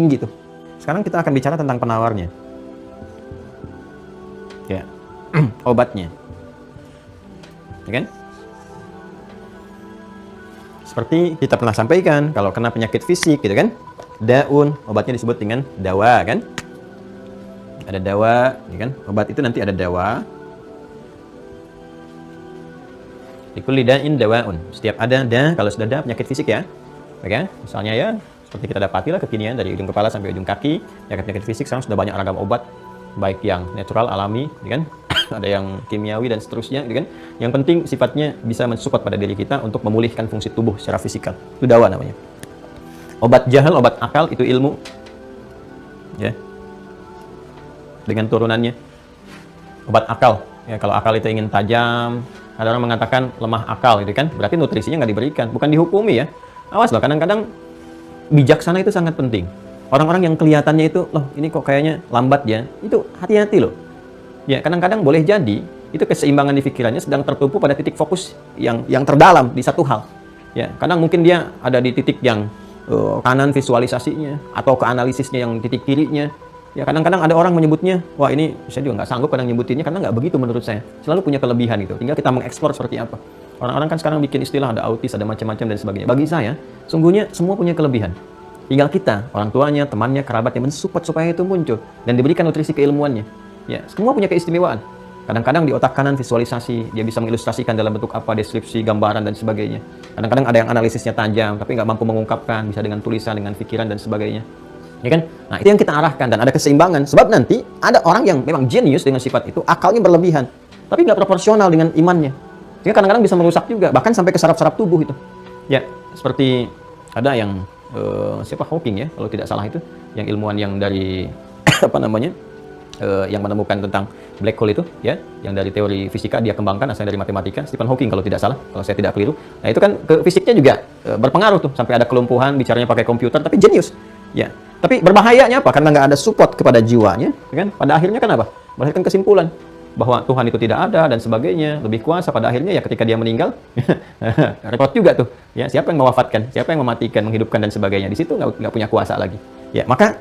tinggi tuh. Sekarang kita akan bicara tentang penawarnya. Ya. Obatnya. Ya kan? Seperti kita pernah sampaikan, kalau kena penyakit fisik gitu kan, daun, obatnya disebut dengan dawa kan? Ada dawa, ya kan? Obat itu nanti ada dawa. Likulli da'in dawaun. Setiap ada kalau sudah ada penyakit fisik ya. Oke, misalnya ya, seperti kita dapati lah kekinian dari ujung kepala sampai ujung kaki, penyakit fisik sekarang sudah banyak ragam obat, baik yang natural alami, ya kan? Ada yang kimiawi dan seterusnya, gitu kan? Yang penting sifatnya bisa mensupport pada diri kita untuk memulihkan fungsi tubuh secara fisikal. Itu dawa namanya. Obat jahal, obat akal itu ilmu, ya. Dengan turunannya. Obat akal, ya kalau akal itu ingin tajam, ada orang mengatakan lemah akal, gitu kan? Berarti nutrisinya nggak diberikan, bukan dihukumi ya. Awas loh, kadang-kadang bijaksana itu sangat penting. Orang-orang yang kelihatannya itu, loh ini kok kayaknya lambat ya, itu hati-hati loh. Ya, kadang-kadang boleh jadi itu keseimbangan di pikirannya sedang tertumpu pada titik fokus yang terdalam di satu hal. Ya, kadang mungkin dia ada di titik yang kanan visualisasinya atau ke analisisnya yang titik kirinya. Ya, kadang-kadang ada orang menyebutnya, wah ini saya juga nggak sanggup kadang nyebutinnya karena nggak begitu menurut saya. Selalu punya kelebihan itu. Tinggal kita mengeksplor seperti apa. Orang-orang kan sekarang bikin istilah ada autis, ada macam-macam dan sebagainya. Bagi saya, sungguhnya semua punya kelebihan. Tinggal kita, orang tuanya, temannya, kerabatnya mensupport supaya itu muncul dan diberikan nutrisi keilmuannya. Ya, semua punya keistimewaan. Kadang-kadang di otak kanan visualisasi, dia bisa mengilustrasikan dalam bentuk apa, deskripsi, gambaran, dan sebagainya. Kadang-kadang ada yang analisisnya tajam, tapi nggak mampu mengungkapkan, bisa dengan tulisan, dengan pikiran, dan sebagainya. Ya kan? Nah, itu yang kita arahkan, dan ada keseimbangan. Sebab nanti ada orang yang memang jenius dengan sifat itu, akalnya berlebihan, tapi nggak proporsional dengan imannya. Sehingga kadang-kadang bisa merusak juga, bahkan sampai ke saraf-saraf tubuh itu. Ya, seperti ada yang, siapa Hawking ya, kalau tidak salah itu, yang ilmuwan yang dari, apa namanya, yang menemukan tentang black hole itu ya, yang dari teori fisika dia kembangkan asalnya dari matematika, Stephen Hawking kalau tidak salah, kalau saya tidak keliru. Nah, itu kan ke fisiknya juga berpengaruh tuh, sampai ada kelumpuhan, bicaranya pakai komputer, tapi jenius. Ya, tapi berbahayanya apa? Karena nggak ada support kepada jiwanya, kan? Pada akhirnya kan apa? Melahirkan kesimpulan bahwa Tuhan itu tidak ada dan sebagainya, lebih kuasa. Pada akhirnya ya ketika dia meninggal, repot juga tuh. Ya, siapa yang mewafatkan, siapa yang mematikan, menghidupkan dan sebagainya. Di situ nggak punya kuasa lagi. Ya, maka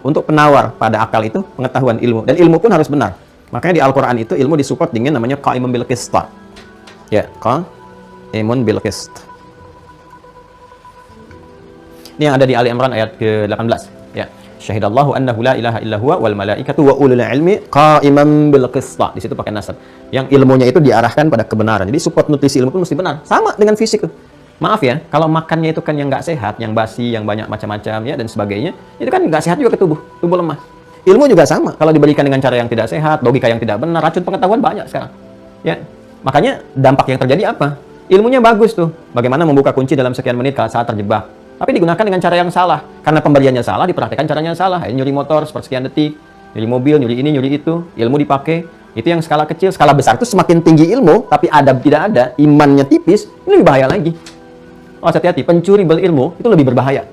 untuk penawar pada akal itu pengetahuan ilmu, dan ilmu pun harus benar. Makanya di Al-Quran itu ilmu disupport dengan namanya qa'imun bil qist. Ya, qa'imun bil qist. Ini yang ada di Ali Imran ayat ke-18. Ya, syahidallahu annahu la ilaha illa huwa wal malaikatu wa ulul ilmi qa'iman bil qist. Di situ pakai nasab. Yang ilmunya itu diarahkan pada kebenaran. Jadi support nutrisi ilmu pun mesti benar. Sama dengan fisik tuh. Maaf ya, kalau makannya itu kan yang nggak sehat, yang basi, yang banyak macam-macam ya dan sebagainya, itu kan nggak sehat juga ke tubuh lemah. Ilmu juga sama, kalau diberikan dengan cara yang tidak sehat, logika yang tidak benar, racun pengetahuan banyak sekarang. Ya, makanya dampak yang terjadi apa? Ilmunya bagus tuh, bagaimana membuka kunci dalam sekian menit saat terjebak. Tapi digunakan dengan cara yang salah, karena pemberiannya salah, dipraktikkan caranya salah. Nyuri motor sepersekian detik, nyuri mobil, nyuri ini, nyuri itu, ilmu dipakai. Itu yang skala kecil, skala besar itu semakin tinggi ilmu, tapi adab tidak ada, imannya tipis, ini lebih bahaya lagi. Oh, hati-hati, pencuri berilmu itu lebih berbahaya.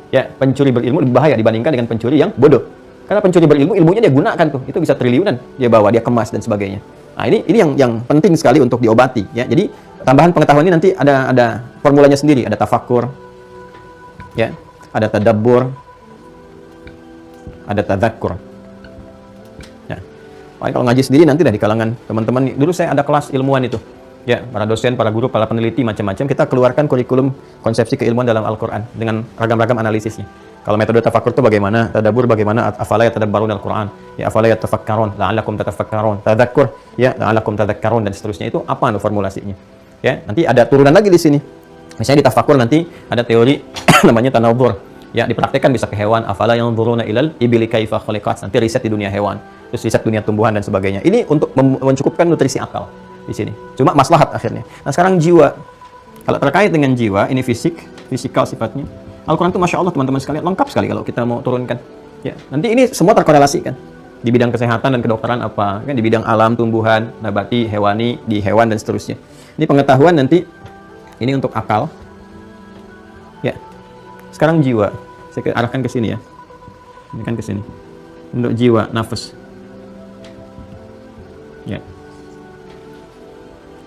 Ya, pencuri berilmu lebih bahaya dibandingkan dengan pencuri yang bodoh. Karena pencuri berilmu, ilmunya dia gunakan tuh, itu bisa triliunan dia bawa, dia kemas dan sebagainya. Nah, ini yang penting sekali untuk diobati. Ya, jadi tambahan pengetahuan ini nanti ada formulanya sendiri, ada tafakkur, ya, ada tadabbur, ada tadzakkur. Ya, kalau ngaji sendiri nanti dah di kalangan teman-teman. Dulu saya ada kelas ilmuwan itu. Ya, para dosen, para guru, para peneliti, macam-macam, kita keluarkan kurikulum konsepsi keilmuan dalam Al-Quran dengan ragam-ragam analisisnya. Kalau metode tafakkur itu bagaimana, tadabbur bagaimana, afala yatadabbarun Al-Quran, ya afala yatafakkarun, la'allakum tatafakkarun, tadzakkur, ya la'allakum tadzakkarun, dan seterusnya. Itu apa formulasinya? Ya, nanti ada turunan lagi di sini. Misalnya di tafakkur nanti ada teori namanya tanawwur. Ya, dipraktekkan bisa ke hewan, afala yanzuruna ilal ibili kaifa khuliqat. Nanti riset di dunia hewan, terus riset dunia tumbuhan dan sebagainya. Ini untuk mencukupkan nutrisi akal di sini. Cuma maslahat akhirnya. Nah, sekarang jiwa. Kalau terkait dengan jiwa, ini fisikal sifatnya. Al-Quran itu Masya Allah teman-teman sekalian, lengkap sekali kalau kita mau turunkan. Ya, nanti ini semua terkorelasi kan. Di bidang kesehatan dan kedokteran apa, kan di bidang alam, tumbuhan, nabati, hewani, di hewan dan seterusnya. Ini pengetahuan nanti, ini untuk akal. Ya. Sekarang jiwa. Saya arahkan ke sini ya. Ini kan ke sini. Untuk jiwa, nafas. Ya.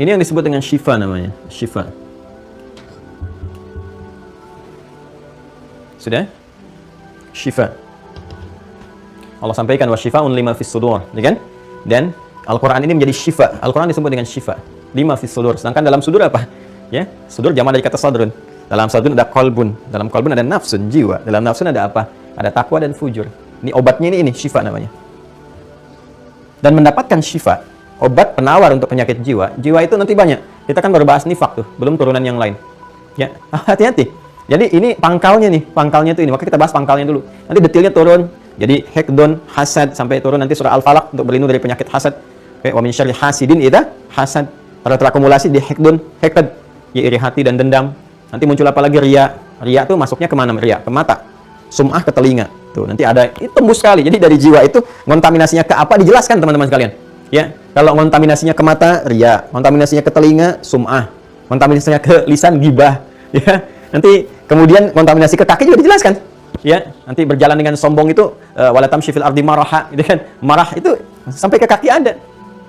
Ini yang disebut dengan syifa namanya, syifa. Sudah? syifa. Allah sampaikan wasyifa'un lima fis sudur, ya kan? Dan Al-Qur'an ini menjadi syifa. Al-Qur'an disebut dengan syifa. Lima fis sudur. Sedangkan dalam sudur apa? Ya, sudur jamak dari kata sadrun. Dalam sadrun ada qalbun. Dalam qalbun ada nafsun, jiwa. Dalam nafsun ada apa? Ada takwa dan fujur. Ini obatnya ini syifa namanya. Dan mendapatkan syifa, obat penawar untuk penyakit jiwa. Jiwa itu nanti banyak. Kita kan baru bahas nifak tuh, belum turunan yang lain. Ya, hati-hati. Jadi ini pangkalnya nih, pangkalnya tuh ini. Maka kita bahas pangkalnya dulu. Nanti detailnya turun. Jadi hekdon, hasad sampai turun nanti surah Al-Falaq untuk berlindung dari penyakit hasad. Wa min syarri hasidin idza hasad. Kalau terakumulasi di hekdon, hekad, ya iri hati dan dendam. Nanti muncul apa lagi? Riya. Riya tuh masuknya kemana? Riya ke mata. Sum'ah ke telinga. Tuh, nanti ada itu tembus sekali. Jadi dari jiwa itu kontaminasinya ke apa dijelaskan teman-teman sekalian. Ya, kalau kontaminasinya ke mata, riya. Kontaminasinya ke telinga, sum'ah. Kontaminasinya ke lisan, gibah. Ya, nanti kemudian kontaminasi ke kaki juga dijelaskan. Ya, nanti berjalan dengan sombong itu wala tamshi fil ardi maraha, gitu kan. Marah itu sampai ke kaki ada.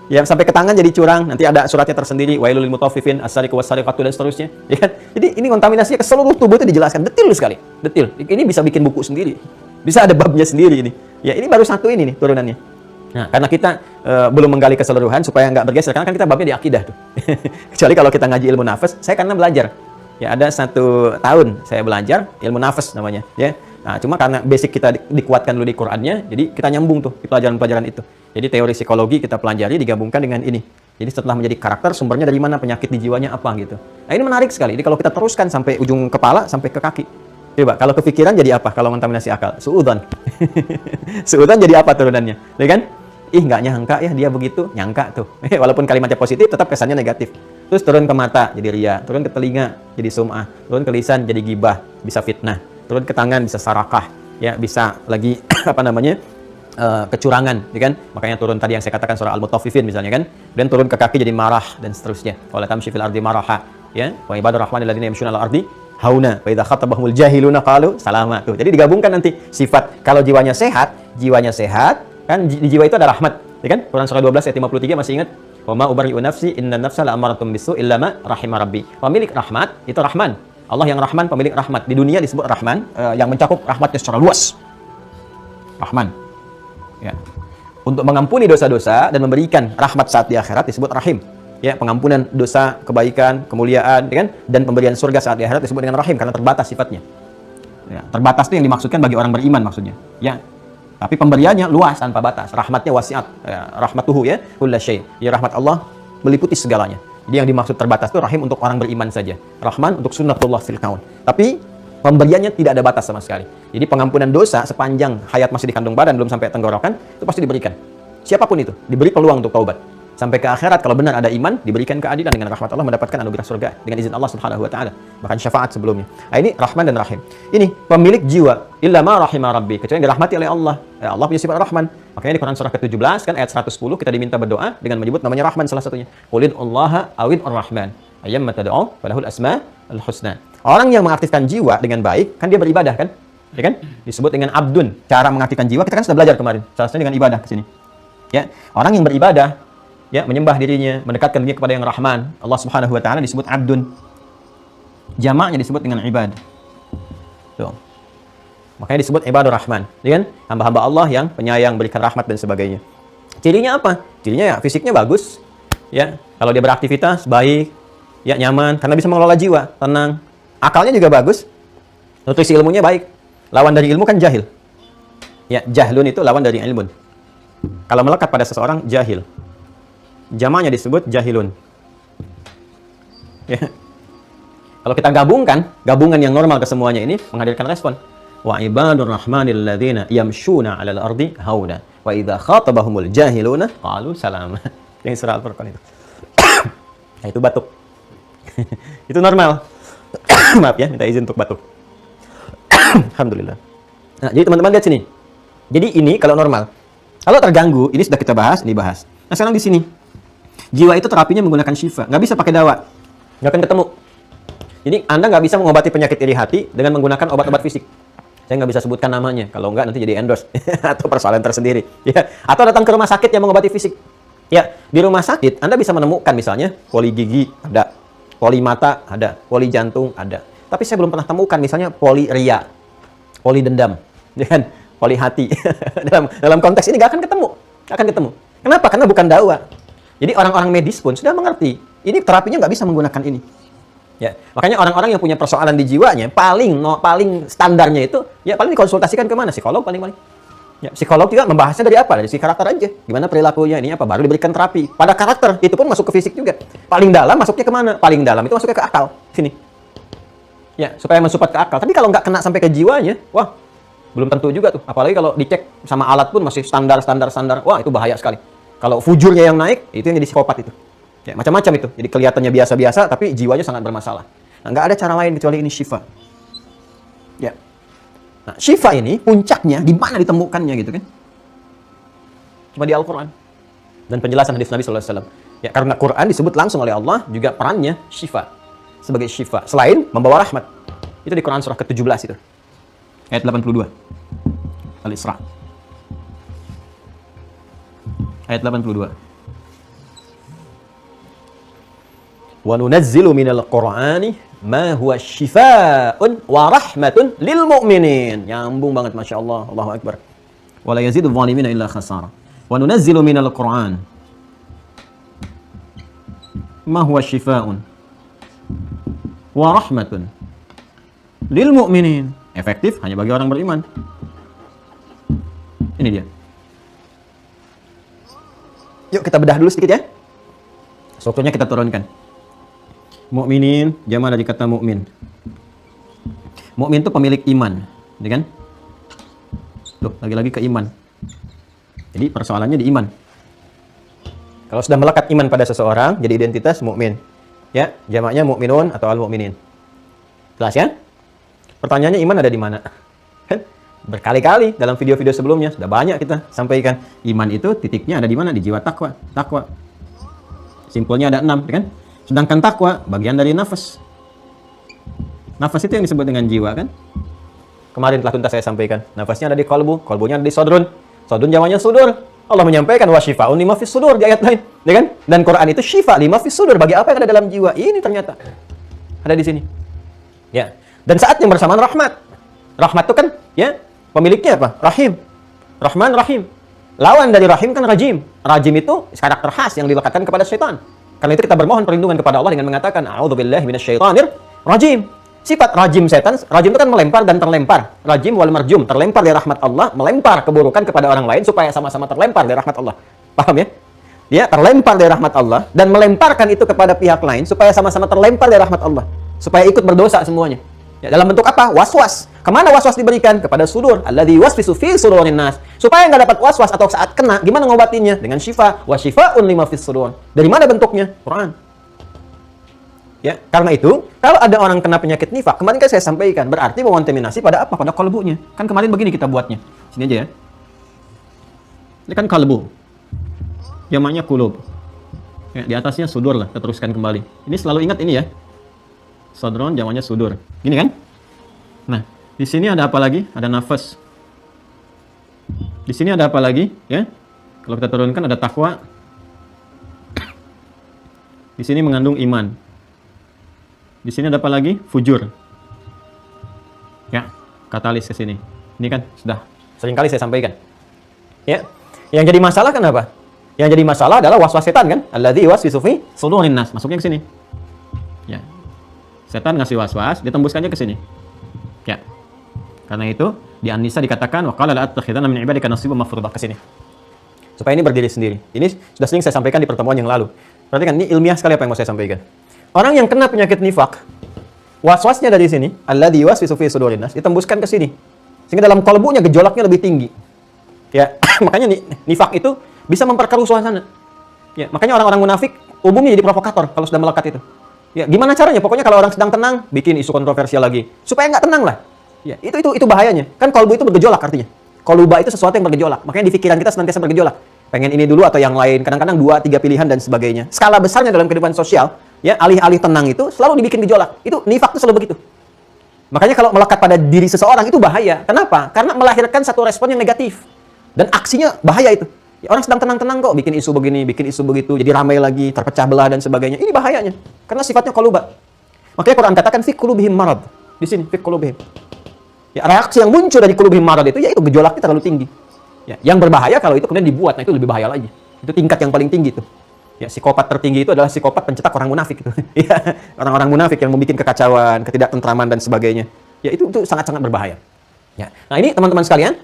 Ya, sampai ke tangan jadi curang. Nanti ada suratnya tersendiri, wailul lil mutaffifin, as-sariqu was-sariqatu dan seterusnya. Ya kan? Jadi ini kontaminasinya ke seluruh tubuh itu dijelaskan detail sekali. Detail. Ini bisa bikin buku sendiri. Bisa ada babnya sendiri ini. Ya, ini baru satu ini nih turunannya. Nah, karena kita belum menggali keseluruhan supaya nggak bergeser, karena kan kita babnya di akidah tuh. Kecuali kalau kita ngaji ilmu nafas, saya karena belajar. Ya, ada 1 tahun saya belajar ilmu nafas namanya. Ya, nah, cuma karena basic kita dikuatkan dulu di Qur'annya, jadi kita nyambung tuh di pelajaran-pelajaran itu. Jadi teori psikologi kita pelajari digabungkan dengan ini. Jadi setelah menjadi karakter, sumbernya dari mana, penyakit di jiwanya apa gitu. Nah, ini menarik sekali. Jadi kalau kita teruskan sampai ujung kepala, sampai ke kaki. Coba, kalau kepikiran jadi apa? Kalau kontaminasi akal? Suudzon. Suudzon jadi apa turunannya? Ya kan? Ih, nggak nyangka ya dia begitu. Nyangka tuh. Walaupun kalimatnya positif, tetap kesannya negatif. Terus turun ke mata, jadi riya. Turun ke telinga, jadi sum'ah. Turun ke lisan, jadi gibah. Bisa fitnah. Turun ke tangan, bisa sarakah. Ya, bisa lagi, apa namanya? Kecurangan, ya kan? Makanya turun tadi yang saya katakan surah Al-Mutaffifin misalnya kan. Dan turun ke kaki jadi marah dan seterusnya. Wala tamshi fil ardi maraha. Ya, wa ibadur rahmanil ladzina yamshuna 'alal ardi hauna wa idza khatabahumul jahiluna qalu salama. Tuh. Jadi digabungkan nanti sifat kalau jiwanya sehat kan di jiwa itu ada rahmat, ya kan? Quran surah 12 ayat 53 masih ingat? Wa ma ubari'u nafsi inna nafsa la'amaratun bisu illa ma rahima rabbi. Pemilik rahmat itu Rahman. Allah yang Rahman, pemilik rahmat. Di dunia disebut Rahman, yang mencakup rahmatnya secara luas. Rahman. Ya. Untuk mengampuni dosa-dosa dan memberikan rahmat saat di akhirat disebut Rahim. Ya, pengampunan dosa, kebaikan, kemuliaan, ya kan? Dan pemberian surga saat di akhirat disebut dengan Rahim karena terbatas sifatnya. Ya, terbatas itu yang dimaksudkan bagi orang beriman maksudnya. Ya. Tapi pemberiannya luas tanpa batas. Rahmatnya wasiat. Ya, rahmatuhu ya, kulla syai'. Ya, rahmat Allah meliputi segalanya. Jadi yang dimaksud terbatas itu rahim untuk orang beriman saja. Rahman untuk sunnatullah fil kaun. Tapi pemberiannya tidak ada batas sama sekali. Jadi pengampunan dosa sepanjang hayat masih di kandung badan belum sampai tenggorokan itu pasti diberikan. Siapapun itu diberi peluang untuk taubat. Sampai ke akhirat kalau benar ada iman diberikan keadilan dengan rahmat Allah mendapatkan anugerah surga dengan izin Allah Subhanahu wa taala. Bahkan syafaat sebelumnya. Nah, ini Rahman dan Rahim. Ini pemilik jiwa illa ma rahima rabbi, kecuali yang dirahmati oleh Allah. Ya, Allah punya sifat Rahman. Makanya di Quran surah ke-17 kan ayat 110 kita diminta berdoa dengan menyebut namanya Rahman salah satunya. Qulid Allaha awid ar-Rahman. Ayyamma tad'u falahul asmaul husna. Orang yang mengaktifkan jiwa dengan baik kan dia beribadah kan? Ya kan? Disebut dengan abdun. Cara mengaktifkan jiwa kita kan sudah belajar kemarin. Salah satunya dengan ibadah ke sini. Ya, orang yang beribadah ya menyembah dirinya, mendekatkan dirinya kepada yang Rahman, Allah Subhanahu wa taala disebut abdun. Jamaknya disebut dengan ibad. Tuh. Makanya disebut ibadur Rahman, ya kan? Hamba-hamba Allah yang penyayang, berikan rahmat dan sebagainya. Cirinya apa? Cirinya ya fisiknya bagus, ya. Kalau dia beraktivitas baik, ya nyaman karena bisa mengelola jiwa, tenang. Akalnya juga bagus. Nutrisi ilmunya baik. Lawan dari ilmu kan jahil. Ya, jahlun itu lawan dari ilmun. Kalau melekat pada seseorang jahil. Jamaknya disebut jahilun. Ya. Kalau kita gabungan yang normal ke semuanya ini menghadirkan respon. Wa ibadur rahmanil ladzina yamshuna 'alal ardi hauna wa idza khatabahumul jahiluna qalu salama. Yang surah Al-Furqan itu. Nah, itu batuk. Itu normal. Maaf ya, minta izin untuk batuk. Alhamdulillah. Nah, jadi teman-teman lihat sini. Jadi ini kalau normal. Kalau terganggu, ini sudah kita bahas, ini bahas. Nah, sekarang di sini. Jiwa itu terapinya menggunakan syifa. Nggak bisa pakai dawa. Nggak akan ketemu. Jadi Anda nggak bisa mengobati penyakit iri hati dengan menggunakan obat-obat fisik. Saya nggak bisa sebutkan namanya. Kalau nggak nanti jadi endorse. Atau persoalan tersendiri. Ya. Atau datang ke rumah sakit yang mengobati fisik. Ya, di rumah sakit Anda bisa menemukan misalnya poli gigi ada, poli mata ada, poli jantung ada. Tapi saya belum pernah temukan misalnya poli ria, poli dendam. Dengan poli hati. dalam konteks ini nggak akan ketemu. Nggak akan ketemu. Kenapa? Karena bukan dakwah. Jadi orang-orang medis pun sudah mengerti. Ini terapinya nggak bisa menggunakan ini. Ya, makanya orang-orang yang punya persoalan di jiwanya paling standarnya itu ya paling dikonsultasikan kemana? Psikolog paling. Ya, psikolog juga membahasnya dari apa? Dari si karakter aja. Gimana perilakunya, ini apa? Baru diberikan terapi. Pada karakter itu pun masuk ke fisik juga. Paling dalam masuknya kemana? Paling dalam itu masuknya ke akal. Sini. Ya, supaya mensupport ke akal. Tapi kalau nggak kena sampai ke jiwanya, wah, belum tentu juga tuh. Apalagi kalau dicek sama alat pun masih standar. Wah, itu bahaya sekali. Kalau fujurnya yang naik, itu yang jadi psikopat itu. Ya, macam-macam itu. Jadi kelihatannya biasa-biasa, tapi jiwanya sangat bermasalah. Nah, nggak ada cara lain kecuali ini syifa. Ya. Nah, syifa ini puncaknya di mana ditemukannya gitu kan? Cuma di Al-Quran. Dan penjelasan hadis Nabi SAW. Ya, karena Quran disebut langsung oleh Allah, juga perannya syifa. Sebagai syifa. Selain membawa rahmat. Itu di Quran surah ke-17 itu. Ayat 82. Al-Isra. Ayat 82. Wa nunazzilu minal Qur'ani ma huwa syifaa'un wa rahmatun lil mu'minin. Nyambung banget, Masya Allah. Allahu Akbar. Wa la yazidu zalimina illa khasara. Wa nunazzilu minal Qur'an ma huwa syifaa'un wa rahmatun lil mu'minin. Efektif hanya bagi orang beriman. Ini dia. Yuk kita bedah dulu sedikit ya. Strukturnya kita turunkan. Mukminin, jamaah dari kata mukmin. Mukmin itu pemilik iman, ya kan? Tuh, lagi-lagi ke iman. Jadi persoalannya di iman. Kalau sudah melekat iman pada seseorang, jadi identitas mukmin. Ya, jamaknya mukminun atau al-mukminin. Jelas ya? Pertanyaannya iman ada di mana? Kan berkali-kali dalam video-video sebelumnya sudah banyak kita sampaikan. Iman itu titiknya ada di mana? Di jiwa takwa. Takwa. Simpelnya ada 6, ya kan? Sedangkan takwa bagian dari nafas. Nafas itu yang disebut dengan jiwa kan? Kemarin telah tuntas saya sampaikan. Nafasnya ada di kalbu, kalbunya ada di sodrun. Sodrun jamannya sudur. Allah menyampaikan wa syifa'un lima fis sudur di ayat lain, ya kan? Dan Quran itu syifa lima fis sudur bagi apa yang ada dalam jiwa. Ini ternyata ada di sini. Ya. Dan saat yang bersamaan rahmat. Rahmat itu kan ya, pemiliknya apa? Rahim. Rahman Rahim. Lawan dari rahim kan rajim. Rajim itu karakter khas yang dilekatkan kepada syaitan. Karena itu kita bermohon perlindungan kepada Allah dengan mengatakan a'udzubillahi minasyaitonir rajim. Sifat rajim setan, rajim itu kan melempar dan terlempar. Rajim wal marjum, terlempar dari rahmat Allah, melempar keburukan kepada orang lain supaya sama-sama terlempar dari rahmat Allah. Paham ya? Dia terlempar dari rahmat Allah dan melemparkan itu kepada pihak lain supaya sama-sama terlempar dari rahmat Allah. Supaya ikut berdosa semuanya. Ya, dalam bentuk apa? Was-was. Kemana was-was diberikan? Kepada sudur. Alladzi yuwaswisu fi sudurin nas. Supaya nggak dapat was-was atau saat kena, gimana ngobatinnya? Dengan syifa. Wa syifaa'un lima fis sudur. Dari mana bentuknya? Quran. Ya, karena itu, kalau ada orang kena penyakit nifak, kemarin kan saya sampaikan, berarti mengontaminasi pada apa? Pada kalbunya. Kan kemarin begini kita buatnya. Sini aja ya. Ini kan kalbu. Jamaknya kulub. Ya, di atasnya sudur lah, kita teruskan kembali. Ini selalu ingat ini ya. Sodron jamaknya sudur. Gini kan? Nah, di sini ada apa lagi? Ada nafas. Di sini ada apa lagi? Ya. Kalau kita turunkan ada takwa. Di sini mengandung iman. Di sini ada apa lagi? Fujur. Ya, katalis ke sini. Ini kan sudah sering kali saya sampaikan. Ya. Yang jadi masalah kan apa? Yang jadi masalah adalah waswas setan kan? Alladzi yuwaswisu fi sudurin nas. Masuknya ke sini. Ya. Setan ngasih was-was, ditembuskannya ke sini. Ya. Karena itu di An-Nisa dikatakan wa qala la attakhidhanna min ibadika nasiban mafruḍah ke sini. Supaya ini berdiri sendiri. Ini sudah sering saya sampaikan di pertemuan yang lalu. Perhatikan ini ilmiah sekali apa yang mau saya sampaikan. Orang yang kena penyakit nifak, was-wasnya dari sini, alladzi yuwaswisu fi sudurin nas, ditembuskan ke sini. Sehingga dalam kalbunya gejolaknya lebih tinggi. Ya, makanya nifak itu bisa memperkeruh suasana. Ya, makanya orang-orang munafik umumnya jadi provokator kalau sudah melekat itu. Ya, gimana caranya? Pokoknya kalau orang sedang tenang, bikin isu kontroversial lagi. Supaya nggak tenang lah. Ya, itu bahayanya. Kan kalbu itu bergejolak artinya. Koluba itu sesuatu yang bergejolak. Makanya di pikiran kita senantiasa bergejolak. Pengen ini dulu atau yang lain. Kadang-kadang 2-3 pilihan dan sebagainya. Skala besarnya dalam kehidupan sosial, ya, alih-alih tenang itu selalu dibikin gejolak. Itu nifak itu selalu begitu. Makanya kalau melekat pada diri seseorang itu bahaya. Kenapa? Karena melahirkan satu respon yang negatif. Dan aksinya bahaya itu. Ya, orang sedang tenang-tenang kok, bikin isu begini, bikin isu begitu, jadi ramai lagi, terpecah belah dan sebagainya. Ini bahayanya, karena sifatnya quluba. Makanya Quran katakan fi qulubihim marad. Di sini fi qulubihim. Ya, reaksi yang muncul dari qulubihim marad itu yaitu gejolaknya terlalu tinggi. Ya, yang berbahaya kalau itu kemudian dibuat, nah itu lebih bahaya lagi. Itu tingkat yang paling tinggi itu. Ya, psikopat tertinggi itu adalah psikopat pencetak orang munafik itu. Ya, orang-orang munafik yang membuat kekacauan, ketidaktentraman dan sebagainya. Ya, itu sangat-sangat berbahaya. Ya. Nah, ini teman-teman sekalian,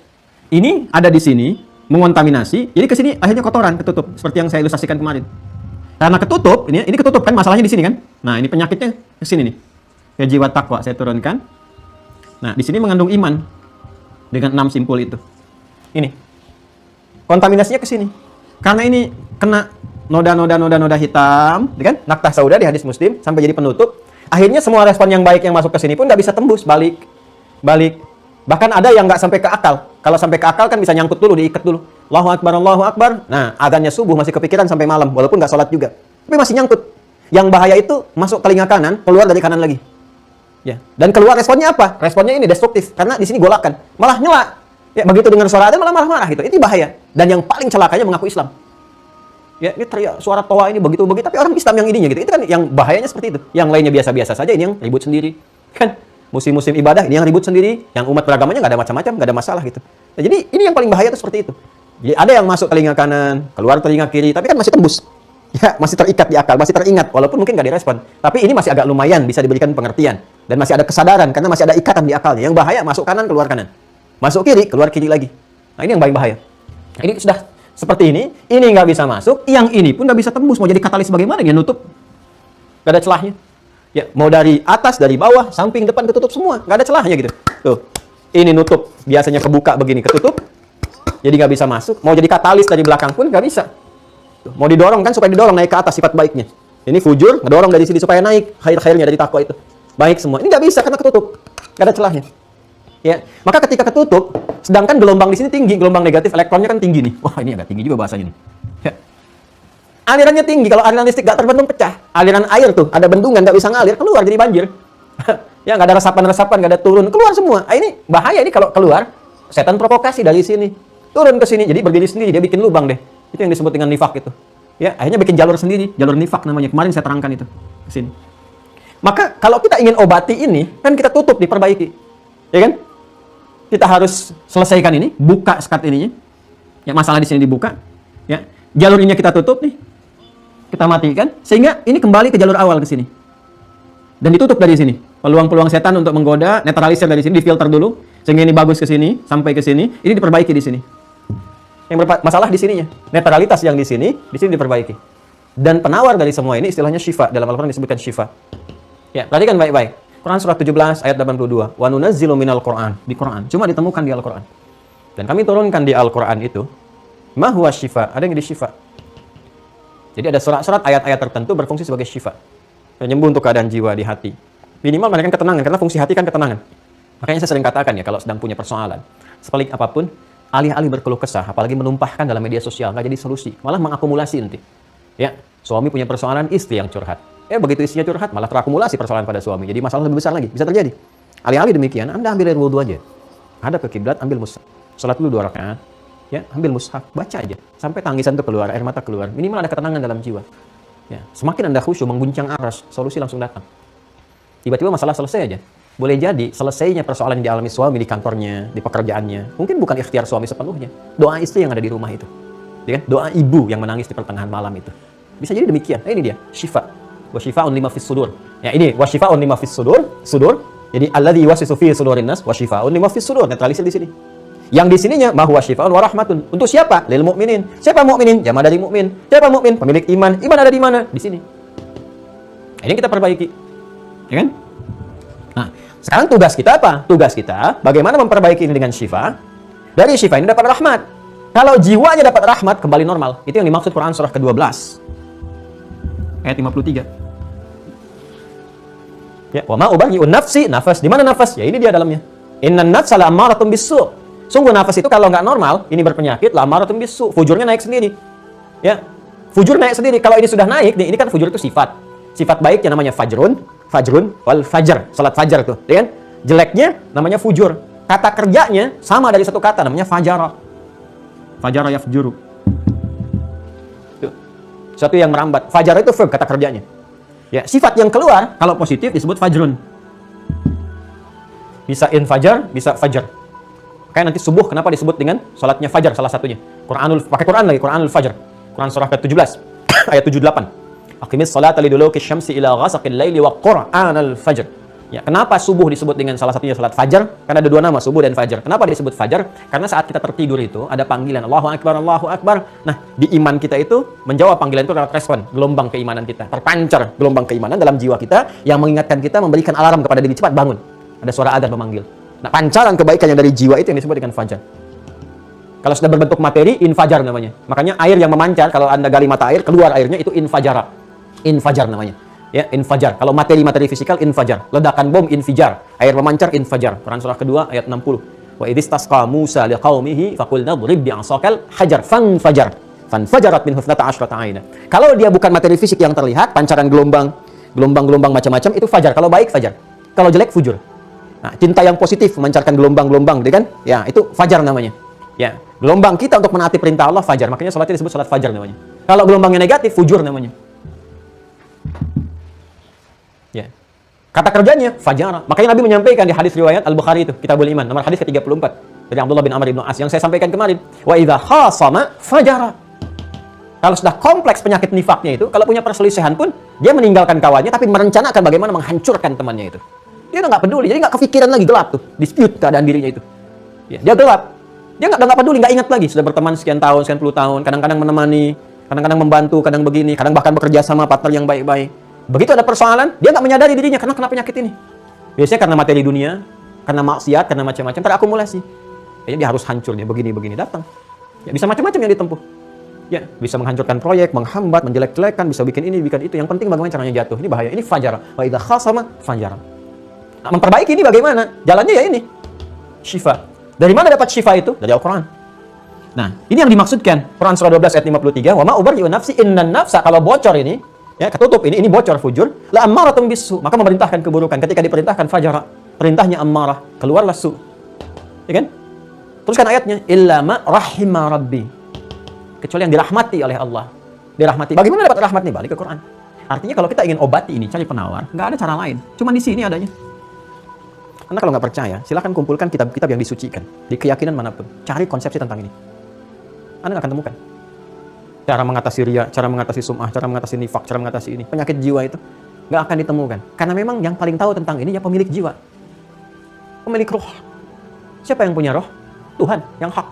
ini ada di sini mengontaminasi. Jadi ke sini akhirnya kotoran ketutup seperti yang saya ilustrasikan kemarin. Karena ketutup, ini ketutup kan masalahnya di sini kan. Nah, ini penyakitnya ke sini nih. Ke jiwa takwa saya turunkan. Nah, di sini mengandung iman dengan 6 simpul itu. Ini. Kontaminasinya ke sini. Karena ini kena noda hitam, kan? Naktah sauda di hadis Muslim sampai jadi penutup. Akhirnya semua respon yang baik yang masuk ke sini pun nggak bisa tembus balik. Bahkan ada yang nggak sampai ke akal. Kalau sampai ke akal kan bisa nyangkut dulu, diikat dulu. Allahu Akbar, Allahu Akbar. Nah, adanya subuh masih kepikiran sampai malam, walaupun nggak sholat juga. Tapi masih nyangkut. Yang bahaya itu masuk telinga kanan, keluar dari kanan lagi. Ya. Dan keluar responnya apa? Responnya ini destruktif karena di sini golakan, malah nyela. Ya, begitu dengar suara ada malah marah-marah gitu. Itu bahaya. Dan yang paling celakanya mengaku Islam. Ya, ini teriak suara toa ini begitu, tapi orang Islam yang ininya gitu. Itu kan yang bahayanya seperti itu. Yang lainnya biasa-biasa saja, ini yang ribut sendiri. Kan musim-musim ibadah ini yang ribut sendiri, yang umat beragamanya nggak ada macam-macam, nggak ada masalah gitu. Nah, jadi ini yang paling bahaya itu seperti itu. Jadi ada yang masuk telinga kanan, keluar telinga kiri, tapi kan masih tembus. Ya, masih terikat di akal, masih teringat, walaupun mungkin nggak direspon. Tapi ini masih agak lumayan bisa diberikan pengertian. Dan masih ada kesadaran, karena masih ada ikatan di akalnya. Yang bahaya, masuk kanan, keluar kanan. Masuk kiri, keluar kiri lagi. Nah, ini yang paling bahaya. Nah, ini sudah seperti ini nggak bisa masuk, yang ini pun nggak bisa tembus. Mau jadi katalis bagaimana? Dia nutup. Nggak ada celahnya. Ya, mau dari atas, dari bawah, samping, depan, ketutup semua. Nggak ada celahnya gitu. Tuh, ini nutup. Biasanya kebuka begini, ketutup. Jadi nggak bisa masuk. Mau jadi katalis dari belakang pun nggak bisa. Tuh, mau didorong kan supaya didorong naik ke atas sifat baiknya. Ini fujur, ngedorong dari sini supaya naik khair-khairnya dari takwa itu. Baik semua. Ini nggak bisa karena ketutup. Nggak ada celahnya. Ya, maka ketika ketutup, sedangkan gelombang di sini tinggi, gelombang negatif elektronnya kan tinggi nih. Wah, ini agak tinggi juga bahasanya nih. Ya. Alirannya tinggi, kalau aliran listrik nggak terbendung pecah. Aliran air tuh, ada bendungan nggak bisa ngalir, keluar jadi banjir. Ya, nggak ada resapan-resapan, nggak ada turun, keluar semua. Ah, ini bahaya ini kalau keluar, setan provokasi dari sini. Turun ke sini, jadi berdiri sendiri, dia bikin lubang deh. Itu yang disebut dengan nifak itu. Ya, akhirnya bikin jalur sendiri, jalur nifak namanya. Kemarin saya terangkan itu ke sini. Maka kalau kita ingin obati ini, kan kita tutup, diperbaiki. Ya kan? Kita harus selesaikan ini, buka sekat ininya. Ya, masalah di sini dibuka. Ya, jalur ini kita tutup nih. Kita matikan sehingga ini kembali ke jalur awal ke sini. Dan ditutup dari sini. Peluang-peluang setan untuk menggoda, netralisir dari sini, difilter dulu sehingga ini bagus ke sini, sampai ke sini, ini diperbaiki di sini. Yang masalah di sininya. Netralitas yang di sini diperbaiki. Dan penawar dari semua ini istilahnya syifa. Dalam Al-Qur'an disebutkan syifa. Ya, perhatikan baik-baik. Quran surat 17 ayat 82. Wa nunazzilu minal Qur'an. Di Quran. Cuma ditemukan di Al-Qur'an. Dan kami turunkan di Al-Qur'an itu ma huwa syifa. Ada yang di syifa. Jadi ada surat-surat ayat-ayat tertentu berfungsi sebagai syifa. Penyembuh untuk keadaan jiwa di hati. Minimal memberikan ketenangan karena fungsi hati kan ketenangan. Makanya saya sering katakan ya kalau sedang punya persoalan, sepelik apapun, alih-alih berkeluh kesah, apalagi menumpahkan dalam media sosial, nggak jadi solusi, malah mengakumulasi nanti. Ya, suami punya persoalan, istri yang curhat. Begitu istrinya curhat, malah terakumulasi persoalan pada suami. Jadi masalah lebih besar lagi, bisa terjadi. Alih-alih demikian, Anda ambil air wudhu aja. Hadap ke kiblat, ambil mushaf. Salat dulu 2 rakaat. Ya, ambil mushaf, baca aja. Sampai tangisan itu keluar, air mata keluar. Minimal ada ketenangan dalam jiwa. Ya, semakin Anda khusyuk, mengguncang aras, solusi langsung datang. Tiba-tiba masalah selesai aja. Boleh jadi selesainya persoalan yang dialami suami di kantornya, di pekerjaannya. Mungkin bukan ikhtiar suami sepenuhnya. Doa istri yang ada di rumah itu. Ya kan? Doa ibu yang menangis di pertengahan malam itu. Bisa jadi demikian. Nah, ini dia, syifa. Wa syifa'un lima fis sudur. Ya, ini wa syifa'un lima fis sudur. Jadi alladzi yuwaswisu fi sudurin nas wa syifa'un lima fis sudur. Netralisir di sini. Yang di sininya ma huwa syifa'un wa rahmatun. Untuk siapa? Lil mu'minin. Siapa mukminin? Jamaah dari mukmin. Siapa mukmin? Pemilik iman. Iman ada di mana? Di sini. Ini yang kita perbaiki. Ya kan? Nah, sekarang tugas kita apa? Tugas kita bagaimana memperbaiki ini dengan syifa. Dari syifa ini dapat rahmat. Kalau jiwanya dapat rahmat, kembali normal. Itu yang dimaksud Quran surah ke-12. Ayat 53. Ya, wa ma ubarri'un nafsi, nafas. Di mana nafas? Ya ini dia dalamnya. Innan nafsa la'ammaratun bis-su'. Sungguh nafas itu kalau nggak normal, ini berpenyakit, la'ammaratun bis-su'. Fujurnya naik sendiri. Ya. Fujur naik sendiri. Kalau ini sudah naik, nih, ini kan fujur itu sifat. Sifat baiknya namanya fajrun wal fajr, salat fajar tuh, ya kan? Jeleknya namanya fujur. Kata kerjanya sama dari satu kata namanya fajara. Fajara yafjuru. Tuh. Sesuatu yang merambat. Fajara itu verb kata kerjanya. Ya, sifat yang keluar kalau positif disebut fajrun. bisa infajar, bisa fajar. Kayak nanti subuh kenapa disebut dengan salatnya fajar salah satunya. Pakai Quran lagi, Quranul Fajr. Quran surah ke-17 ayat 78. Aqimis salata liduluki syamsi ila ghasaqil laili wa Qur'anal fajr. Ya, kenapa subuh disebut dengan salah satunya salat fajar? Karena ada dua nama, subuh dan fajar. Kenapa disebut fajar? Karena saat kita tertidur itu ada panggilan Allahu Akbar, Allahu Akbar. Nah, di iman kita itu menjawab panggilan itu lewat respon, gelombang keimanan kita. Terpancar gelombang keimanan dalam jiwa kita yang mengingatkan kita, memberikan alarm kepada diri, cepat bangun. Ada suara adzan memanggil. Nah, pancaran kebaikan yang dari jiwa itu yang disebut dengan fajar. Kalau sudah berbentuk materi, infajar namanya. Makanya air yang memancar, kalau Anda gali mata air, keluar airnya itu infajara. Infajar namanya. Ya, infajar. Kalau materi-materi fisikal, infajar. Ledakan bom, infijar. Air memancar, infajar. Quran surah kedua, ayat 60. Wa idistasqa Musa liqaumihi faqulna drib bi'asakal hajar fanfajar. Fanfajarat minhu 12 aina. Kalau dia bukan materi fisik yang terlihat, pancaran gelombang macam-macam, itu fajar. Kalau baik, fajar. Kalau jelek, fujur. Nah, cinta yang positif memancarkan gelombang-gelombang, kan? Ya, itu fajar namanya. Ya, gelombang kita untuk menaati perintah Allah, fajar. Makanya salatnya disebut salat fajar namanya. Kalau gelombangnya negatif, fujur namanya. Ya. Kata kerjanya fajar. Makanya Nabi menyampaikan di hadis riwayat Al-Bukhari itu, Kitabul Iman, nomor hadis ke-34 dari Abdullah bin Amr bin As yang saya sampaikan kemarin. Wa idza khasama fajara. Kalau sudah kompleks penyakit nifaknya itu, kalau punya perselisihan pun dia meninggalkan kawannya tapi merencanakan bagaimana menghancurkan temannya itu. Dia udah nggak peduli, jadi nggak kepikiran lagi, gelap tuh, dispute keadaan dirinya itu. Ya, dia gelap. Dia nggak peduli, nggak ingat lagi. Sudah berteman sekian tahun, sekian puluh tahun, kadang-kadang menemani, kadang-kadang membantu, kadang begini, kadang bahkan bekerja sama partner yang baik-baik. Begitu ada persoalan, dia nggak menyadari dirinya karena kena penyakit ini. Biasanya karena materi dunia, karena maksiat, karena macam-macam, terakumulasi. Jadi dia harus hancur, dia begini-begini datang. Ya, bisa macam-macam yang ditempuh. Ya, bisa menghancurkan proyek, menghambat, menjelek-jelekan, bisa bikin ini, bikin itu. Yang penting bagaimana caranya jatuh. Ini bahaya. Ini fajar. Wa idza khasama fajar. Nah, memperbaiki ini bagaimana? Jalannya ya ini. Syifa. Dari mana dapat syifa itu? Dari Al-Quran. Nah, ini yang dimaksudkan. Quran surah 12 ayat 53. Wa ma ubarri'u nafsi innan nafsa. Kalau bocor ini, ya ketutup ini bocor fujur. La ammaratun bisu. Maka memerintahkan keburukan. Ketika diperintahkan fajara, perintahnya ammarah. Keluarlah su. Ya kan? Teruskan ayatnya. Illa ma rahima rabbi. Kecuali yang dirahmati oleh Allah. Dirahmati. Bagaimana dapat rahmat nih? Balik ke Quran. Artinya kalau kita ingin obati ini, cari penawar, nggak ada cara lain. Cuma di sini adanya. Anda kalau nggak percaya, silahkan kumpulkan kitab-kitab yang disucikan di keyakinan manapun. Cari konsepsi tentang ini. Anda nggak akan temukan. Cara mengatasi riya, cara mengatasi sum'ah, cara mengatasi nifak, cara mengatasi ini. Penyakit jiwa itu nggak akan ditemukan. Karena memang yang paling tahu tentang ini ya pemilik jiwa. Pemilik roh. Siapa yang punya roh? Tuhan yang hak.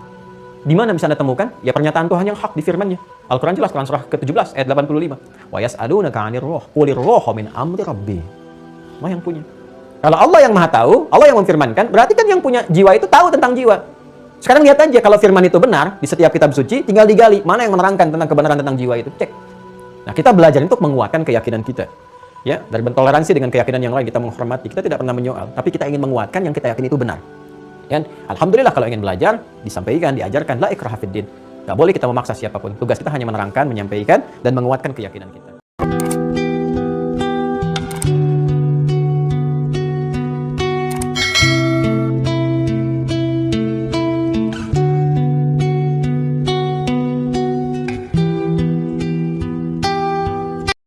Di mana bisa Anda temukan? Ya pernyataan Tuhan yang hak di firman-Nya. Al-Quran jelas, Quran surah ke-17 ayat 85. Wa yas'alunaka 'anir ruh, qulir ruhu min amri rabbi. Allah yang punya. Kalau Allah yang Maha tahu, Allah yang memfirmankan, berarti kan yang punya jiwa itu tahu tentang jiwa. Sekarang lihat aja kalau firman itu benar di setiap kitab suci, tinggal digali mana yang menerangkan tentang kebenaran tentang jiwa itu. Cek. Nah, kita belajar untuk menguatkan keyakinan kita. Ya, dari bertoleransi dengan keyakinan yang lain, kita menghormati, kita tidak pernah menyoal, tapi kita ingin menguatkan yang kita yakini itu benar. Dan alhamdulillah kalau ingin belajar, disampaikan, diajarkan, la ikraha fiddin. Nggak boleh kita memaksa siapapun. Tugas kita hanya menerangkan, menyampaikan, dan menguatkan keyakinan kita.